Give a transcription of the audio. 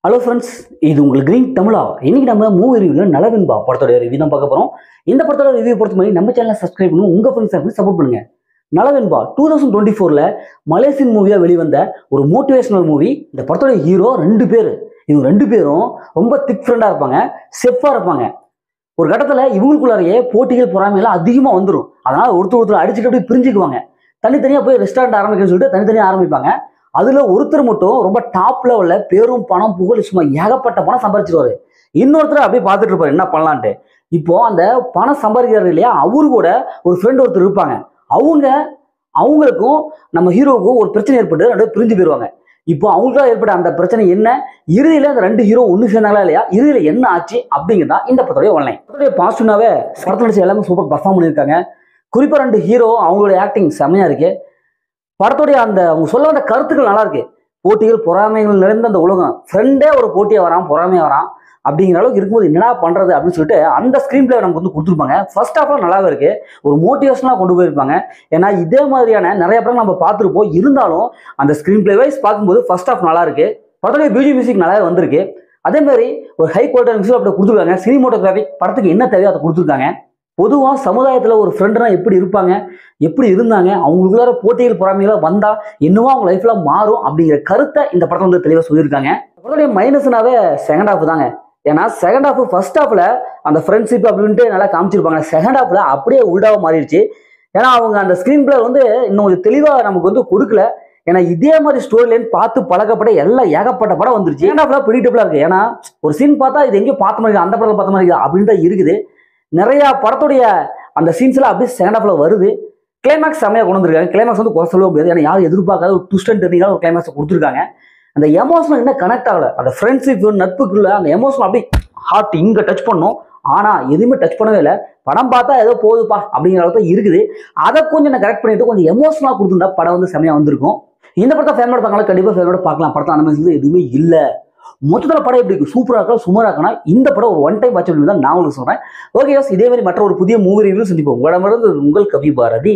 Hello friends, இது உங்களுக்கு green தமிழா. இன்னைக்கு நம்ம மூவி ரிவ்யூல நலவென்பா படத்தோட ரிவ்யூ தான் பார்க்க போறோம். இந்த படத்தோட ரிவ்யூ பொறுத்த மாதிரி நம்ம சேனலை சப்ஸ்கிரைப் பண்ணி உங்க ஃப்ரெண்ட்ஸ் சப்போர்ட் பண்ணுங்க. நலவென்பா 2024ல மலேசியன் மூவியா வெளிவந்த ஒரு மோட்டிவேஷனல் மூவி. இந்த படத்தோட ஹீரோ ரெண்டு பேர். இவங்க ரெண்டு பேரும் ரொம்ப திக் ஃப்ரெண்டா இருப்பாங்க, செஃப்பா இருப்பாங்க. ஒரு கட்டத்துல இவங்களுக்குள்ளாரையே போட்டிகள் பொறாமையெல்லாம் அதிகமா வந்துடும். அதனால ஒருத்தர் அடிச்சுட்டு அப்படியே பிரிஞ்சுக்குவாங்க. தனித்தனியா போய் ரெஸ்டாரண்ட் ஆரம்பிக்கணும்னு சொல்லிட்டு தனித்தனியா ஆரம்பிப்பாங்க. அதுல ஒருத்தர் மட்டும் ரொம்ப டாப் லெவல்ல பேரும் பணம் புகழ் சும்மா ஏகப்பட்ட பணம் சம்பாரிச்சிருவாரு. இன்னொருத்தர் அப்படியே பார்த்துட்டு இருப்பாரு என்ன பண்ணலான்ட்டு. இப்போ அந்த பணம் சம்பாதிக்கிறாரு இல்லையா, அவரு கூட ஒரு ஃப்ரெண்ட் ஒருத்தர் இருப்பாங்க. அவங்களுக்கும் நம்ம ஹீரோவுக்கும் ஒரு பிரச்சனை ஏற்பட்டு ரெண்டு பேரும் பிரிஞ்சு போயிருவாங்க. இப்போ அவங்களுக்காக ஏற்பட்ட அந்த பிரச்சனை என்ன, இறுதியில அந்த ரெண்டு ஹீரோ ஒண்ணு சேர்ந்தாங்களா இல்லையா, இறுதியில என்ன ஆச்சு அப்படிங்கிறதா இந்த படத்தோடைய ஒன்லைன். படத்துடைய பாசிட்டிவ்னாவே படத்துல நடிச்ச எல்லாமே சூப்பர் பர்ஃபார்ம் பண்ணியிருக்காங்க. குறிப்பா ரெண்டு ஹீரோ அவங்களுடைய ஆக்டிங் செம்மையா இருக்கு. படத்துடைய அந்த அவங்க சொல்ல வந்த கருத்துக்கள் நல்லா இருக்கு. போட்டிகள் பொறாமைகள் நிறைந்த அந்த உலகம், ஃப்ரெண்டே ஒரு போட்டியா வரான், பொறாமையா வரான் அப்படிங்கிற அளவுக்கு இருக்கும்போது என்னடா பண்றது அப்படின்னு சொல்லிட்டு அந்த ஸ்கிரீன் பிளே நமக்கு வந்து கொடுத்துருப்பாங்க. ஃபர்ஸ்ட் ஹாஃப்லாம் நல்லாவே இருக்கு, ஒரு மோட்டிவேஷனாக கொண்டு போயிருப்பாங்க. ஏன்னா இதே மாதிரியான நிறைய படம் நம்ம பார்த்துருப்போம். இருந்தாலும் அந்த ஸ்கிரீன் பிளே வைஸ் பார்க்கும்போது ஃபர்ஸ்ட் ஹாஃப் நல்லா இருக்கு. படத்துடைய பியூஜி மியூசிக் நல்லாவே வந்திருக்கு. அதே மாதிரி ஒரு ஹை குவாலிட்டி மியூசிக் அப்படி கொடுத்துருக்காங்க. சினிமோட்டோகிராஃபிக் படத்துக்கு என்ன தேவையோ அதை கொடுத்துருக்காங்க. பொதுவாக சமுதாயத்தில் ஒரு ஃப்ரெண்டுனா எப்படி இருப்பாங்க, எப்படி இருந்தாங்க, அவங்களுக்குள்ளார போட்டிகள் பொறாமைகளை வந்தா என்னவோ அவங்க லைஃப்ல மாறும் அப்படிங்கிற கருத்தை இந்த படத்தை வந்து தெளிவாக சொல்லியிருக்காங்க. படத்துடைய மைனஸ்னாவே செகண்ட் ஹாஃப் தாங்க. ஏன்னா செகண்ட் ஹாஃப் ஃபர்ஸ்ட் ஹாஃப்ல அந்த ஃப்ரெண்ட்ஷிப் அப்படின்ட்டு நல்லா காமிச்சிருப்பாங்க. செகண்ட் ஹாஃப்ல அப்படியே உல்டாவா மாறிடுச்சு. ஏன்னா அவங்க அந்த ஸ்கிரீன் பிளே வந்து இன்னும் கொஞ்சம் தெளிவாக நமக்கு வந்து கொடுக்கல. ஏன்னா இதே மாதிரி ஸ்டோரி லைன் பார்த்து பழக்கப்பட்ட எல்லாம் ஏகப்பட்ட படம் வந்துருச்சு. செகண்ட் ஹாஃப்ல ப்ரெடிக்டபிளா இருக்கு. ஏன்னா ஒரு சீன் பார்த்தா இது எங்கேயும் பார்த்த மாதிரி, அந்த படத்தில் பார்த்த மாதிரி அப்படின்னு தான் இருக்குது. நிறைய படத்துடைய அந்த சீன்ஸ் எல்லாம் அப்படியே செகண்ட் ஹாஃப்ல வருது. கிளைமேக்ஸ் செம்மையா கொண்டு வந்திருக்காங்க. கிளைமேக்ஸ் வந்து குறை சொல்ல முடியாது. ஏன்னா யாரும் எதிர்பார்க்காத ஒரு ட்விஸ்ட் அண்ட் டர்னிங்கான ஒரு கிளைமேக்ஸ் கொடுத்துருக்காங்க. அந்த எமோஷனல் என்ன கனெக்ட் ஆகல, அந்த ஃப்ரெண்ட்ஷிப் நட்புக்குள்ள அந்த எமோஷனல் அப்படி ஹார்ட் இங்க டச் பண்ணும். ஆனா எதுவுமே டச் பண்ணவே இல்லை. படம் பார்த்தா ஏதோ போகுதுப்பா அப்படிங்கிற அளவுக்கு இருக்குது. அதை கொஞ்சம் நான் கரெக்ட் பண்ணிட்டு கொஞ்சம் எமோஷனலா கொடுத்துருந்தா படம் வந்து செம்மையா வந்திருக்கும். இந்த படத்தை ஃபேமிலியோட பார்க்கலாம், கண்டிப்பா ஃபேமிலியோட பார்க்கலாம். படத்தை அனுமதி எதுவுமே இல்லை. மொத்தத்தில் படம் எப்படி இருக்கு, சூப்பராக இருக்கா சுமாராக இருக்கா, இந்த படம் ஒரு ஒன் டைம் வாட்ச் தான் நான் உங்களுக்கு சொல்றேன். ஓகே, இதே மாதிரி மற்ற ஒரு புதிய மூவி ரிவ்யூ சந்திப்போம். உங்களிடமிருந்து உங்கள் கவி பாரதி.